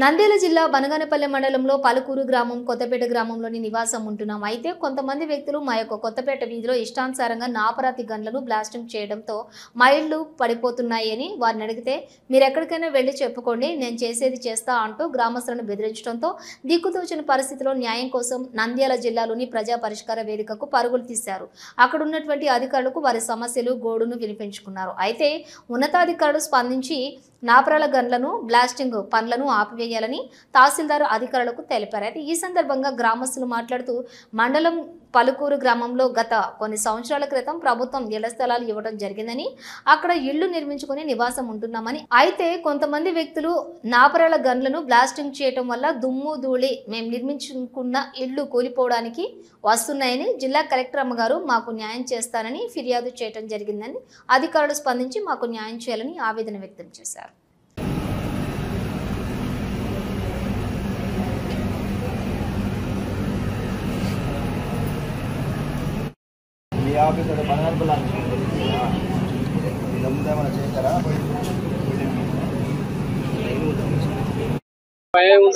నంద్యాల జిల్లా బనగానపల్లె మండలంలో పలుకూరు గ్రామం కొత్తపేట గ్రామంలోని నివాసం ఉంటున్నాం. అయితే కొంతమంది వ్యక్తులు మా యొక్క కొత్తపేట వీధిలో ఇష్టానుసారంగా నాపరాతి గన్లను బ్లాస్టింగ్ చేయడంతో మా ఇళ్లు పడిపోతున్నాయని వారిని అడిగితే మీరు ఎక్కడికైనా వెళ్లి చెప్పుకోండి, నేను చేసేది చేస్తా అంటూ గ్రామస్తులను బెదిరించడంతో దిక్కుతోచిన పరిస్థితిలో న్యాయం కోసం నంద్యాల జిల్లాలోని ప్రజా పరిష్కార వేదికకు పరుగులు తీశారు. అక్కడ ఉన్నటువంటి అధికారులకు వారి సమస్యలు గోడును వినిపించుకున్నారు. అయితే ఉన్నతాధికారులు స్పందించి నాపరాల గన్లను బ్లాస్టింగ్ పనులను ఆపివేయాలని తహసీల్దార్ అధికారులకు తెలిపారు. అయితే ఈ సందర్భంగా గ్రామస్తులు మాట్లాడుతూ మండలం పలుకూరు గ్రామంలో గత కొన్ని సంవత్సరాల క్రితం ప్రభుత్వం ఇళ్ల స్థలాలు ఇవ్వడం జరిగిందని, అక్కడ ఇళ్లు నిర్మించుకుని నివాసం ఉంటున్నామని, అయితే కొంతమంది వ్యక్తులు నాపరాల గన్లను బ్లాస్టింగ్ చేయడం వల్ల దుమ్ము ధూళి మేము నిర్మించుకున్న ఇళ్లు కూలిపోవడానికి వస్తున్నాయని జిల్లా కలెక్టర్ అమ్మగారు మాకు న్యాయం చేస్తానని ఫిర్యాదు చేయడం జరిగిందని అధికారులు స్పందించి మాకు న్యాయం చేయాలని ఆవేదన వ్యక్తం చేశారు.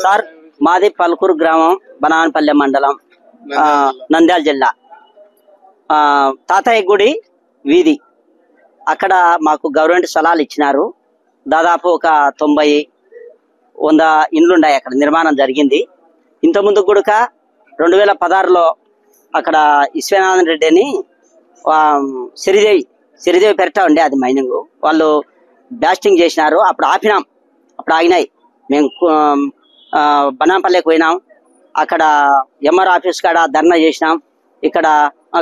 సార్, మాది పలుకూరు గ్రామం, బనగానపల్లె మండలం, నంద్యాల జిల్లా. తాతయ్య గుడి వీధి అక్కడ మాకు గవర్నమెంట్ స్థలాలు ఇచ్చినారు. దాదాపు ఒక 90-100 ఇండ్లున్నాయి. అక్కడ నిర్మాణం జరిగింది. ఇంతకుముందు కూడా 2016లో అక్కడ విశ్వనాథన్ రెడ్డి అని సిరిదేవి పెరట ఉండే, అది మైనింగ్ వాళ్ళు బ్లాస్టింగ్ చేసినారు. అప్పుడు ఆపినాం, అప్పుడు ఆగినాయి. మేము బనాంపల్లికి పోయినాం, అక్కడ ఎంఆర్ ఆఫీస్ కాడ ధర్నా చేసినాం. ఇక్కడ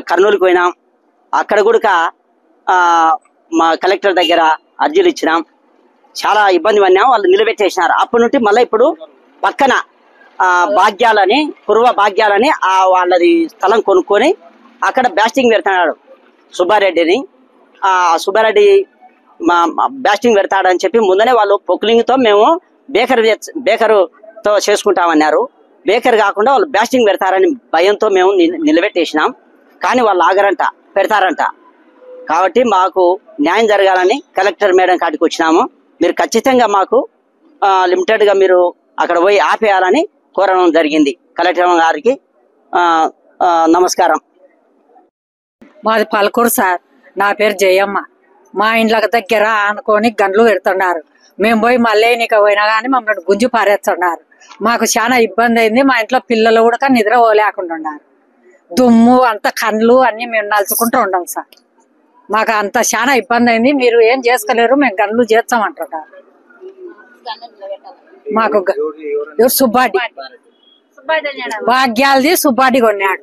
కర్నూలుకి పోయినాం, అక్కడ కూడా మా కలెక్టర్ దగ్గర అర్జీలు ఇచ్చినాం. చాలా ఇబ్బంది పడినాం, వాళ్ళు నిలబెట్టేసినారు. అప్పటి నుండి మళ్ళీ ఇప్పుడు పక్కన భాగ్యాలని, పూర్వ భాగ్యాలని వాళ్ళది స్థలం కొనుక్కొని అక్కడ బ్లాస్టింగ్ పెడుతున్నాడు సుబ్బారెడ్డిని. సుబ్బారెడ్డి బ్లాస్టింగ్ పెడతాడని చెప్పి ముందనే వాళ్ళు పొక్లింగ్తో మేము బేకరుతో చేసుకుంటామన్నారు. బేకర్ కాకుండా వాళ్ళు బ్లాస్టింగ్ పెడతారని భయంతో మేము నిలబెట్టేసినాం. కానీ వాళ్ళు ఆగరంట, పెడతారంట. కాబట్టి మాకు న్యాయం జరగాలని కలెక్టర్ మేడం కాడికి వచ్చినాము. మీరు ఖచ్చితంగా మాకు లిమిటెడ్గా మీరు అక్కడ పోయి ఆపేయాలని కోరడం జరిగింది. కలెక్టర్ గారికి నమస్కారం. మాది పలుకూరు సార్, నా పేరు జయమ్మ. మా ఇండ్ల దగ్గర అనుకొని గన్లు పెడుతున్నారు. మేము పోయి మళ్ళీ నీకు పోయినా కానీ మమ్మల్ని గుంజు పారేస్తున్నారు. మాకు చాలా ఇబ్బంది అయింది. మా ఇంట్లో పిల్లలు కూడా నిద్ర పోలేకుండా ఉన్నారు. దుమ్ము అంత కళ్ళు అన్ని మేము నలుచుకుంటూ ఉండం సార్. మాకు అంత చాలా ఇబ్బంది అయింది. మీరు ఏం చేసుకోలేరు, మేము గన్లు చేస్తామంటున్నారు. మాకు సుబ్బాడి భాగ్యాలది సుబ్బాడి కొన్నాడు.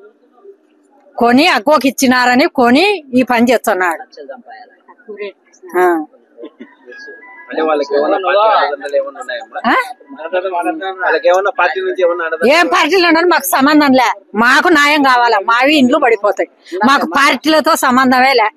కొని అగ్గోకి ఇచ్చినారని కొని ఈ పని చేస్తున్నాడు. ఏం పార్టీలు ఉన్నారు మాకు సంబంధం లే. మాకు న్యాయం కావాలా. మావి ఇండ్లు పడిపోతాయి. మాకు పార్టీలతో సంబంధమే లే.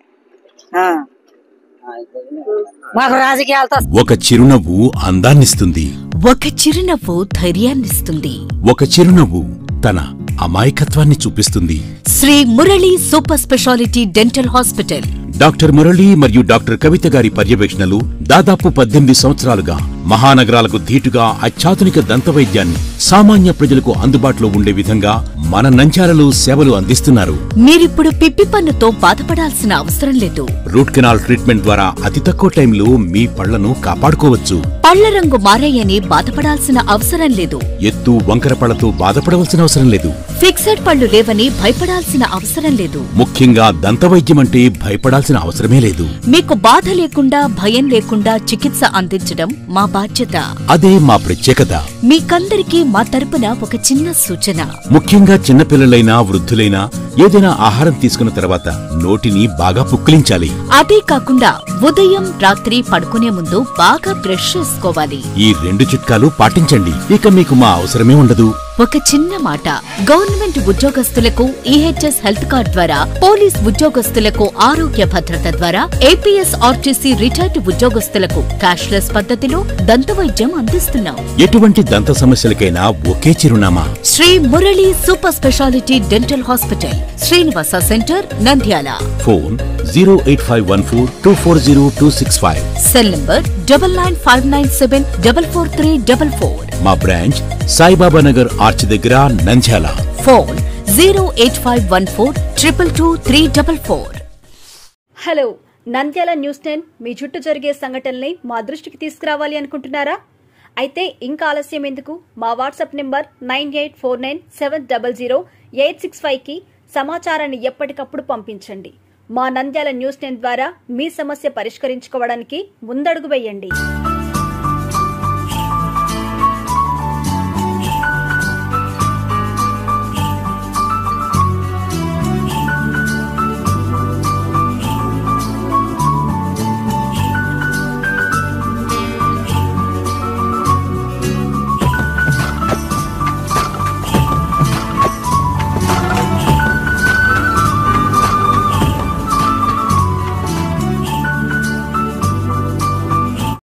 మాకు రాజకీయాలతో. ఒక చిరునవ్వు అందాన్నిస్తుంది, ఒక చిరునవ్వు ధైర్యాన్నిస్తుంది, ఒక చిరునవ్వు తన అమాయకత్వాన్ని చూపిస్తుంది. Shri Murali super speciality dental hospital. Doctor Murali మరియు డాక్టర్ కవిత గారి పర్యవేక్షణలు దాదాపు 18 సంవత్సరాలుగా మహానగరాలకు ధీటుగా అత్యాధునిక దంతవైద్యాన్ని సామాన్య ప్రజలకు అందుబాటులో ఉండే విధంగా మన నంద్యాలలో సేవలు అందిస్తున్నారు. మీరిప్పుడు పిప్పి పన్నుతో బాధపడాల్సిన అవసరం లేదు. రూట్ కెనాల్ ట్రీట్మెంట్ ద్వారా అతి తక్కువ టైంలో మీ పళ్లను కాపాడుకోవచ్చు. పళ్ల రంగు మారాయని బాధపడాల్సిన అవసరం లేదు. ఎత్తు వంకర పళ్లతో బాధపడవలసిన అవసరం లేదు. ఫిక్సెడ్ పళ్లు లేవని భయపడాల్సిన అవసరం లేదు. ముఖ్యంగా దంతవైద్యం అంటే భయపడాల్సిన అవసరమే లేదు. మీకు బాధ లేకుండా, భయం లేకుండా చికిత్స అందించడం మా బాధ్యత. అదే మా ప్రత్యేకత. మీకందరికీ మా తరపున ఒక చిన్న సూచన. ముఖ్యంగా చిన్నపిల్లలైనా వృద్ధులైనా ఏదైనా ఆహారం తీసుకున్న తర్వాత నోటిని బాగా పుక్కిలించాలి. అదే కాకుండా ఉదయం రాత్రి పడుకునే ముందు బాగా బ్రష్ చేసుకోవాలి. ఈ 2 చిట్కాలు పాటించండి, ఇక మీకు మా అవసరమే ఉండదు. ఒక చిన్న మాట, గవర్నమెంట్ ఉద్యోగస్తులకు ఈహెచ్ఎస్ హెల్త్ కార్డ్ ద్వారా, పోలీస్ ఉద్యోగస్తులకు ఆరోగ్య భద్రత ద్వారా, ఏపీఎస్ ఆర్టీసీ రిటైర్డ్ ఉద్యోగస్తులకు క్యాష్లెస్ పద్ధతిలో దంతవైద్యం అందిస్తున్నాం. ఎటువంటి దంత సమస్యలకైనా ఒకే చిరునామా, Shri Murali super speciality dental hospital, Srinivasa centre, Nandyal. Phone 08514240265. Cell number 9959744344. మా బ్రాంచ్ సాయిబాబా నగర్ ఆర్చ్ దగ్గర, Nandyal. Phone 08514222344. Hello, Nandyal news 10 మీ చుట్టూ జరిగే సంఘటనల్ని మా దృష్టికి తీసుకురావాలి అనుకుంటున్నారా? అయితే ఇంకా ఆలస్యం ఎందుకు? మా వాట్సాప్ నెంబర్ 9849700865కి సమాచారాన్ని ఎప్పటికప్పుడు పంపించండి. మా నంద్యాల న్యూస్ 10 ద్వారా మీ సమస్య పరిష్కరించుకోవడానికి ముందడుగు వేయండి.